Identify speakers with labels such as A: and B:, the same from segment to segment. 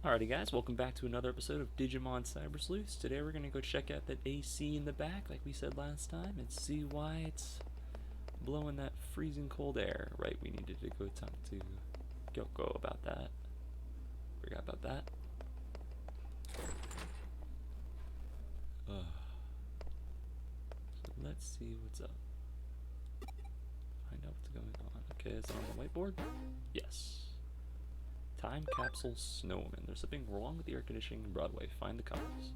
A: Alrighty guys, welcome back to another episode of Digimon Cyber Sleuth. Today we're going to go check out that AC in the back like we said last time and see why it's blowing that freezing cold air. Right, we needed to go talk to Gyoko about that. Forgot about that. So let's see what's up. Find out what's going on. Okay, is it on the whiteboard? Yes. Time capsule snowman. There's something wrong with the air conditioning in Broadway. Find the cause.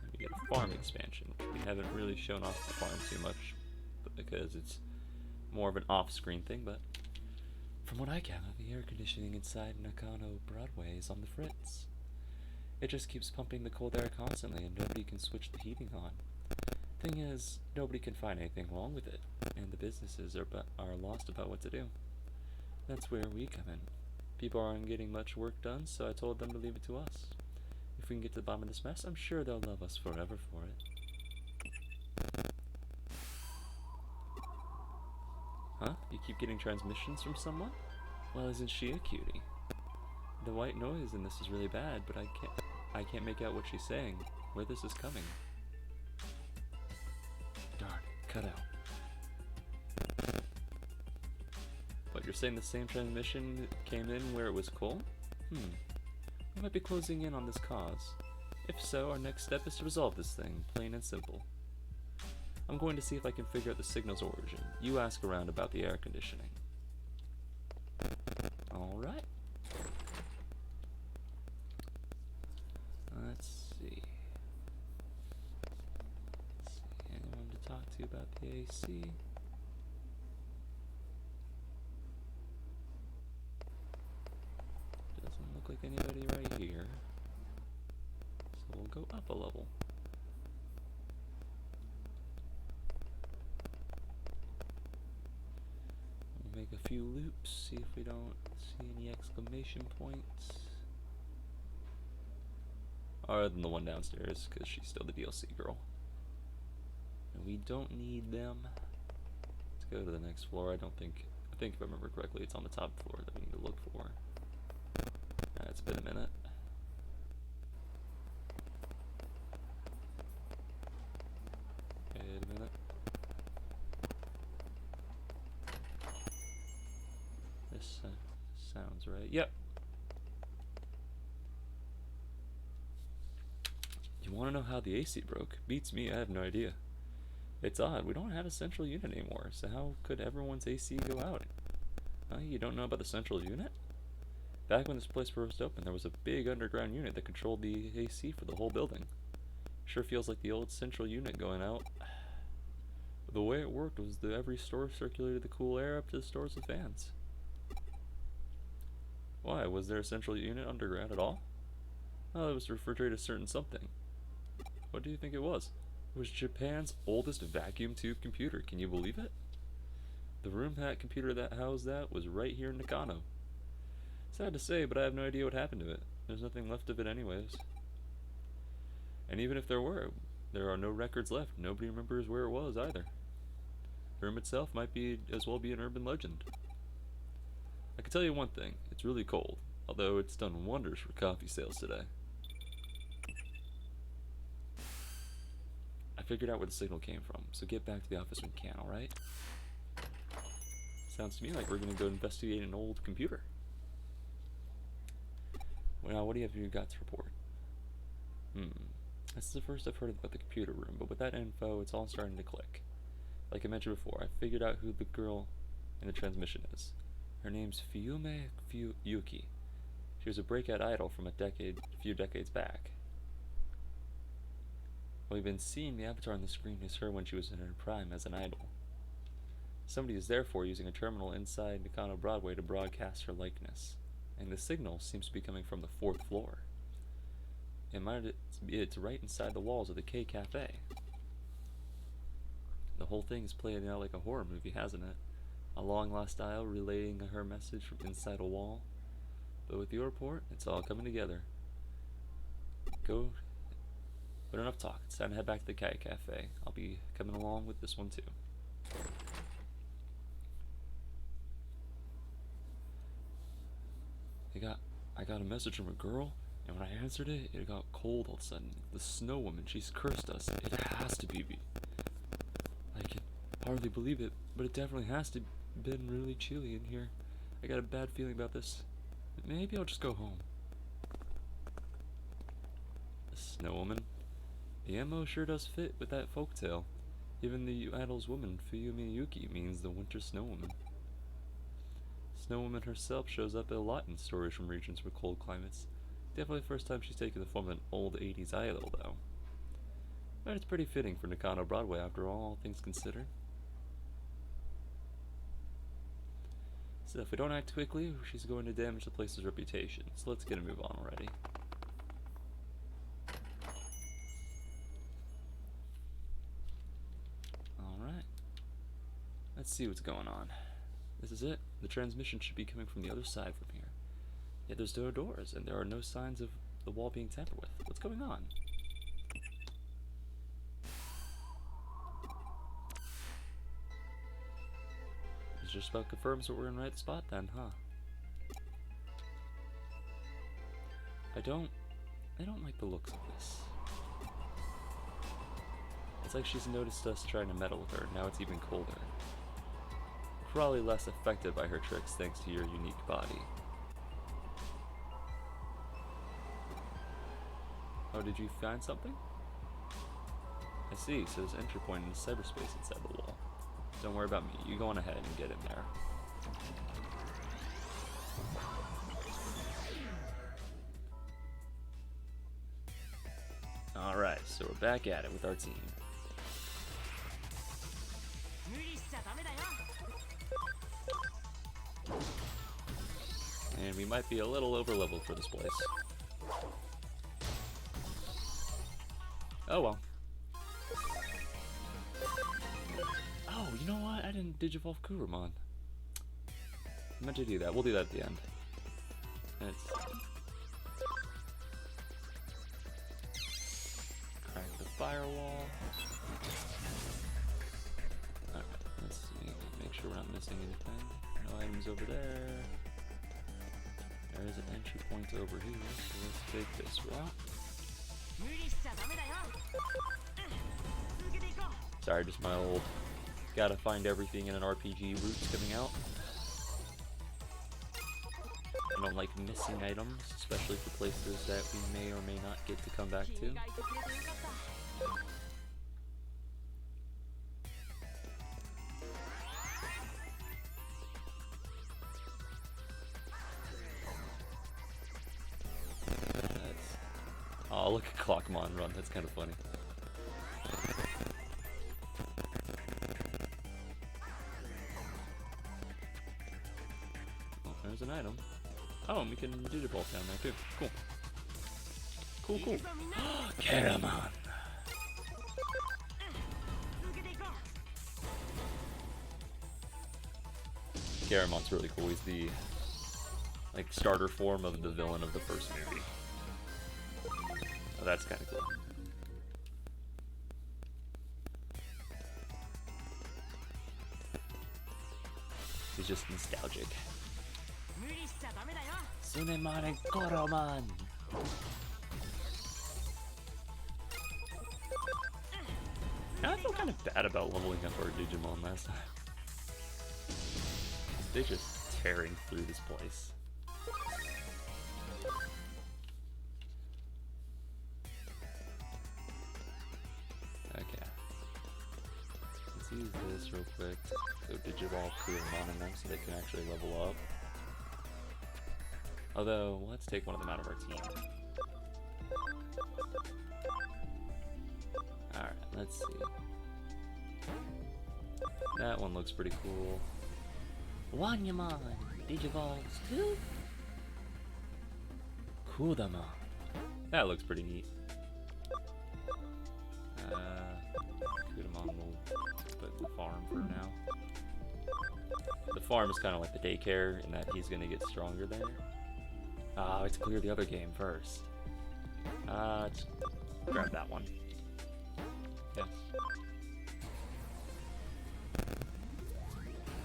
A: And we get a farm expansion, which we haven't really shown off the farm too much because it's more of an off-screen thing, but from what I gather, the air conditioning inside Nakano Broadway is on the fritz. It just keeps pumping the cold air constantly and nobody can switch the heating on. Thing is, nobody can find anything wrong with it, and the businesses are lost about what to do. That's where we come in. People aren't getting much work done, so I told them to leave it to us. If we can get to the bottom of this mess, I'm sure they'll love us forever for it. Huh? You keep getting transmissions from someone? Well, isn't she a cutie? The white noise in this is really bad, but I can't make out what she's saying, where this is coming. Darn it, cut out. What, you're saying the same transmission came in where it was cold? We might be closing in on this cause. If so, our next step is to resolve this thing, plain and simple. I'm going to see if I can figure out the signal's origin. You ask around about the air conditioning. Alright. Let's see. Anyone to talk to about the AC? Doesn't look like anybody right here. So we'll go up a level. We'll make a few loops, see if we don't see any exclamation points. Other than the one downstairs, because she's still the DLC girl. And we don't need them. Let's go to the next floor. I think if I remember correctly, it's on the top floor that we need to look for. It's been a minute. Wait a minute. This sounds right. Yep. You want to know how the AC broke? Beats me, I have no idea. It's odd, we don't have a central unit anymore, so how could everyone's AC go out? You don't know about the central unit? Back when this place first opened, there was a big underground unit that controlled the AC for the whole building. Sure feels like the old central unit going out. The way it worked was that every store circulated the cool air up to the stores with fans. Why, was there a central unit underground at all? Oh, it was to refrigerate a certain something. What do you think it was? It was Japan's oldest vacuum tube computer, can you believe it? The room hat computer that housed that was right here in Nakano. Sad to say, but I have no idea what happened to it. There's nothing left of it anyways. And even if there were, there are no records left. Nobody remembers where it was either. The room itself might be as well be an urban legend. I can tell you one thing, it's really cold, although it's done wonders for coffee sales today. I figured out where the signal came from, so get back to the office when you can, alright? Sounds to me like we're gonna go investigate an old computer. Now, what do you got to report? This is the first I've heard about the computer room, but with that info, it's all starting to click. Like I mentioned before, I figured out who the girl in the transmission is. Her name's Yuki. She was a breakout idol from a few decades back. What we've been seeing the avatar on the screen is her when she was in her prime as an idol. Somebody is therefore using a terminal inside Nakano Broadway to broadcast her likeness. And the signal seems to be coming from the 4th floor. It's right inside the walls of the K Cafe. The whole thing is playing out like a horror movie, hasn't it? A long lost aisle relaying her message from inside a wall. But with your report, it's all coming together. But enough talk, it's time to head back to the K Cafe. I'll be coming along with this one too. I got a message from a girl. And when I answered it, it got cold all of a sudden. The snow woman, she's cursed us. It has to be me. I can hardly believe it, but it definitely has to been really chilly in here. I got a bad feeling about this. Maybe I'll just go home. The snow woman? The ammo sure does fit with that folktale. Even the idol's woman, Fuyumi Yuki, means the winter snow woman. Snow woman herself shows up a lot in stories from regions with cold climates. Definitely the first time she's taken the form of an old 80s idol, though. But it's pretty fitting for Nakano Broadway, after all things considered. So if we don't act quickly, she's going to damage the place's reputation. So let's get a move on already. Alright. Let's see what's going on. This is it. The transmission should be coming from the other side from here. Yet there's no doors, and there are no signs of the wall being tampered with. What's going on? This just about confirms that we're in the right spot then, huh? I don't like the looks of this. It's like she's noticed us trying to meddle with her, now it's even colder. Probably less affected by her tricks thanks to your unique body. Oh, did you find something? I see, so there's an entry point in the cyberspace inside the wall. Don't worry about me, you go on ahead and get in there. Alright, so we're back at it with our team. And we might be a little over-leveled for this place. Oh well. Oh, you know what? I didn't Digivolve Kurumon. I meant to do that. We'll do that at the end. Crack the firewall. Alright, let's see. Make sure we're not missing anything. No items over there. There is an entry point over here, so let's take this route. Sorry, just my old gotta find everything in an RPG roots coming out. I don't like missing items, especially for places that we may or may not get to come back to. Oh, look at Clockmon run, that's kind of funny. Oh, there's an item. Oh, and we can do the bolt down there too. Cool. Cool, cool. Caramon! Garamon's really cool. He's the like starter form of the villain of the first movie. Oh, that's kind of cool. He's just nostalgic. Sunemon and Koromon! Now I feel kind of bad about leveling up our Digimon last time. They're just tearing through this place. Okay. Let's use this real quick. So Digivolve Kurumon in them so they can actually level up. Although, let's take one of them out of our team. Alright, let's see. That one looks pretty cool. Wanyamon! Digivolve Sleuth! Kudamon. That looks pretty neat. Kudamon will put in the farm for now. The farm is kind of like the daycare in that he's gonna get stronger there. Ah, let's clear the other game first. Let's grab that one. Yes.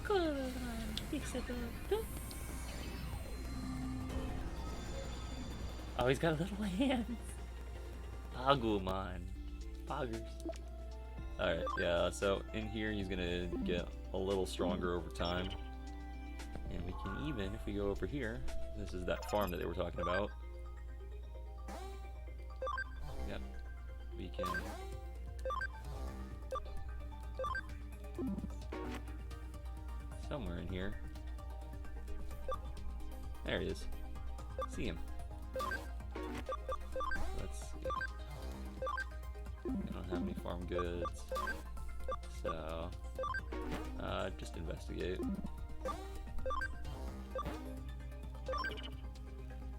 A: Kudamon! Oh, he's got little hands. Agumon. Poggers. Alright, yeah, so in here he's gonna get a little stronger over time. And we can even, if we go over here, this is that farm that they were talking about. Yep. We can... somewhere in here. There he is. See him. Let's see. We don't have any farm goods. So, just investigate.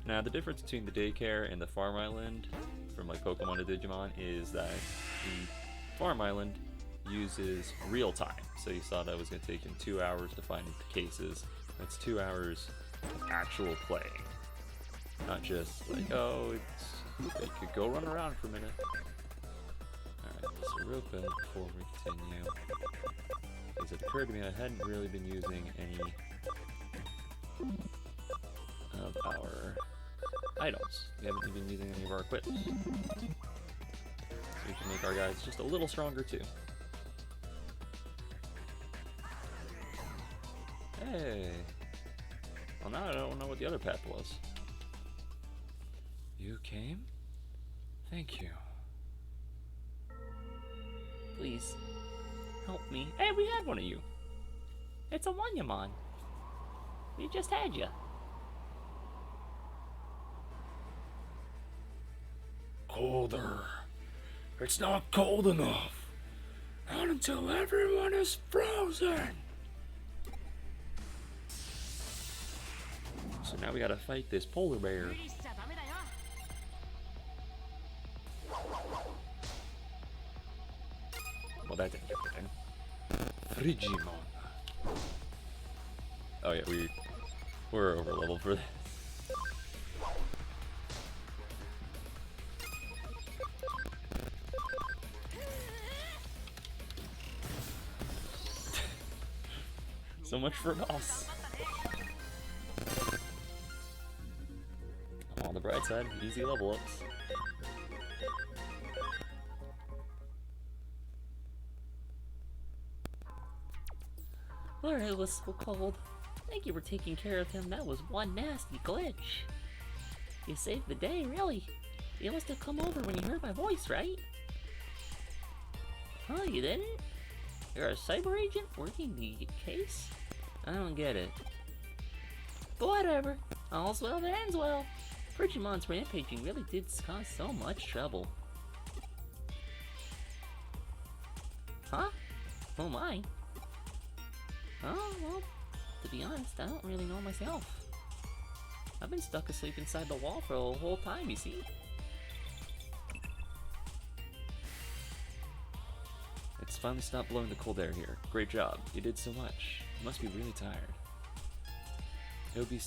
A: Now, the difference between the daycare and the farm island from like Pokemon to Digimon is that the farm island uses real time. So you saw that was going to take him 2 hours to find the cases. That's 2 hours of actual playing. Not just like, oh, it could go run around for a minute. Alright, so real quick before we continue, because it occurred to me I hadn't really been using any of our items. We haven't been using any of our equipment. So we can make our guys just a little stronger too. Hey! Well, now I don't know what the other path was. You came? Thank you. Please, help me. Hey, we had one of you. It's a Wanyamon. We just had you. Colder. It's not cold enough. Not until everyone is frozen. So now we gotta fight this polar bear. Well, that didn't do anything. Digimon. Oh yeah, we're over level for this. So much for boss. On the bright side, easy level ups. Lord, it was so cold. Thank you for taking care of him. That was one nasty glitch. You saved the day, really. You must have come over when you heard my voice, right? Huh, you didn't? You're a cyber agent working the case? I don't get it. But whatever. All's well that ends well. Digimon's rampaging really did cause so much trouble. Huh? Oh my. Oh, well, to be honest, I don't really know myself. I've been stuck asleep inside the wall for the whole time, you see. It's finally stopped blowing the cold air here. Great job. You did so much. You must be really tired. It would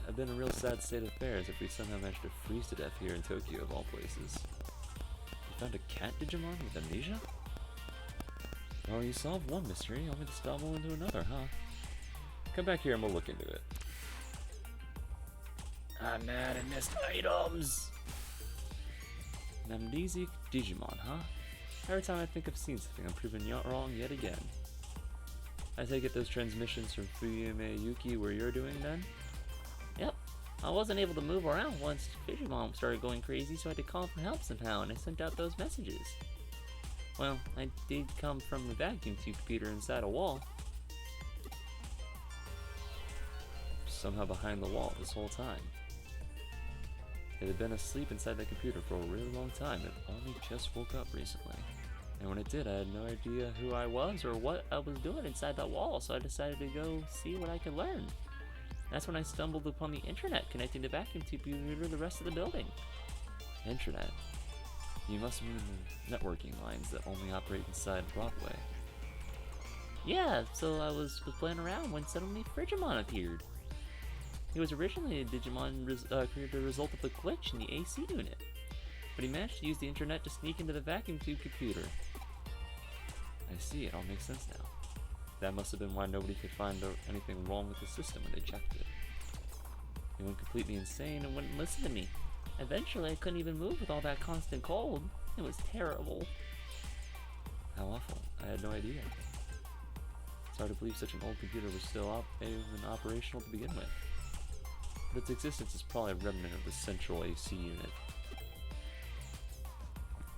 A: have been a real sad state of affairs if we somehow managed to freeze to death here in Tokyo, of all places. You found a cat Digimon with amnesia? Well, you solved one mystery, you want me to stumble into another, huh? Come back here and we'll look into it. I'm mad I missed items! An amnesic Digimon, huh? Every time I think I've seen something, I'm proven wrong yet again. I take it those transmissions from Fuyume Yuki were you're doing then? Yep. I wasn't able to move around once Digimon started going crazy, so I had to call for help somehow, and I sent out those messages. Well, I did come from the vacuum tube computer inside a wall. Somehow behind the wall this whole time. It had been asleep inside the computer for a really long time. It only just woke up recently. And when it did, I had no idea who I was or what I was doing inside that wall, so I decided to go see what I could learn. That's when I stumbled upon the internet connecting the vacuum tube computer to the rest of the building. Internet? You must mean the networking lines that only operate inside Broadway. Yeah, so I was playing around when suddenly Frigimon appeared. He was originally a Digimon created a result of the glitch in the AC unit, but he managed to use the internet to sneak into the vacuum tube computer. I see, it all makes sense now. That must have been why nobody could find anything wrong with the system when they checked it. He went completely insane and wouldn't listen to me.
B: Eventually, I couldn't even move with all that constant cold. It was terrible.
A: How awful. I had no idea. It's hard to believe such an old computer was still even operational to begin with. But its existence is probably a remnant of the central AC unit.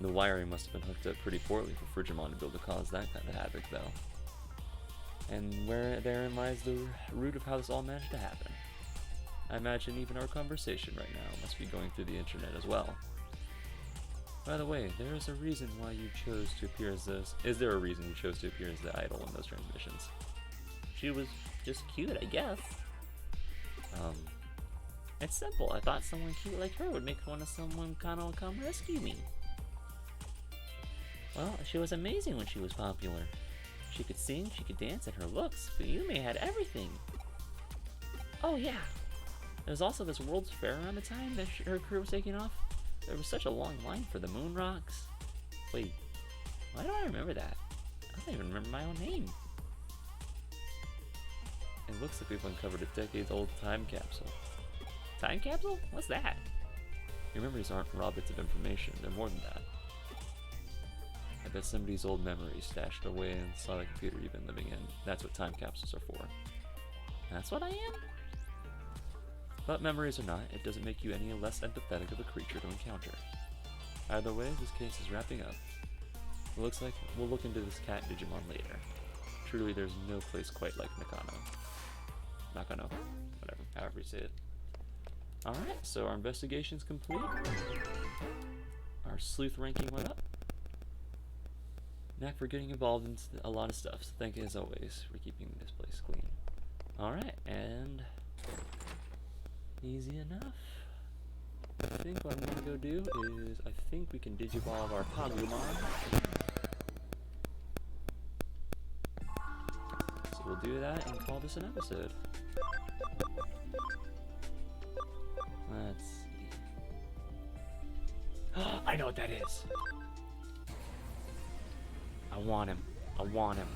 A: The wiring must have been hooked up pretty poorly for Frigimon to be able to cause that kind of havoc, though. And therein lies the root of how this all managed to happen. I imagine even our conversation right now must be going through the internet as well. By the way, there is a reason why you chose to appear as this. Is there a reason you chose to appear as the idol in those transmissions?
B: She was just cute, I guess. It's simple. I thought someone cute like her would make someone kind of come rescue me. Well, she was amazing when she was popular. She could sing, she could dance, and her looks. But Yume had everything. Oh yeah. There was also this World's Fair around the time that her career was taking off. There was such a long line for the moon rocks. Wait, why do I remember that? I don't even remember my own name.
A: It looks like we've uncovered a decades-old time capsule.
B: Time capsule? What's that?
A: Your memories aren't raw bits of information, they're more than that. I bet somebody's old memories stashed away inside the computer you've been living in. That's what time capsules are for.
B: That's what I am?
A: But memories or not, it doesn't make you any less empathetic of a creature to encounter. Either way, this case is wrapping up. It looks like we'll look into this cat Digimon later. Truly, there's no place quite like Nakano. Whatever, however you say it. Alright, so our investigation's complete. Our sleuth ranking went up. Knack for getting involved in a lot of stuff, so thank you as always for keeping this place clean. Alright, and easy enough. I think what I'm going to go do is, I think we can Digivolve our Pagumon. So we'll do that and call this an episode. Let's see. I know what that is! I want him. I want him.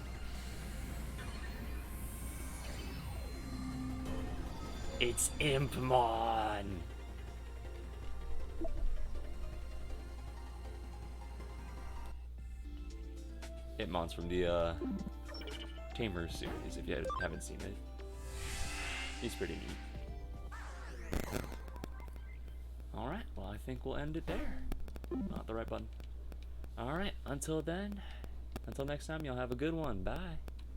A: It's Impmon! Impmon's from the Tamer series, if you haven't seen it. He's pretty neat. Alright, well I think we'll end it there. Not the right button. Alright, until then, until next time, y'all have a good one. Bye.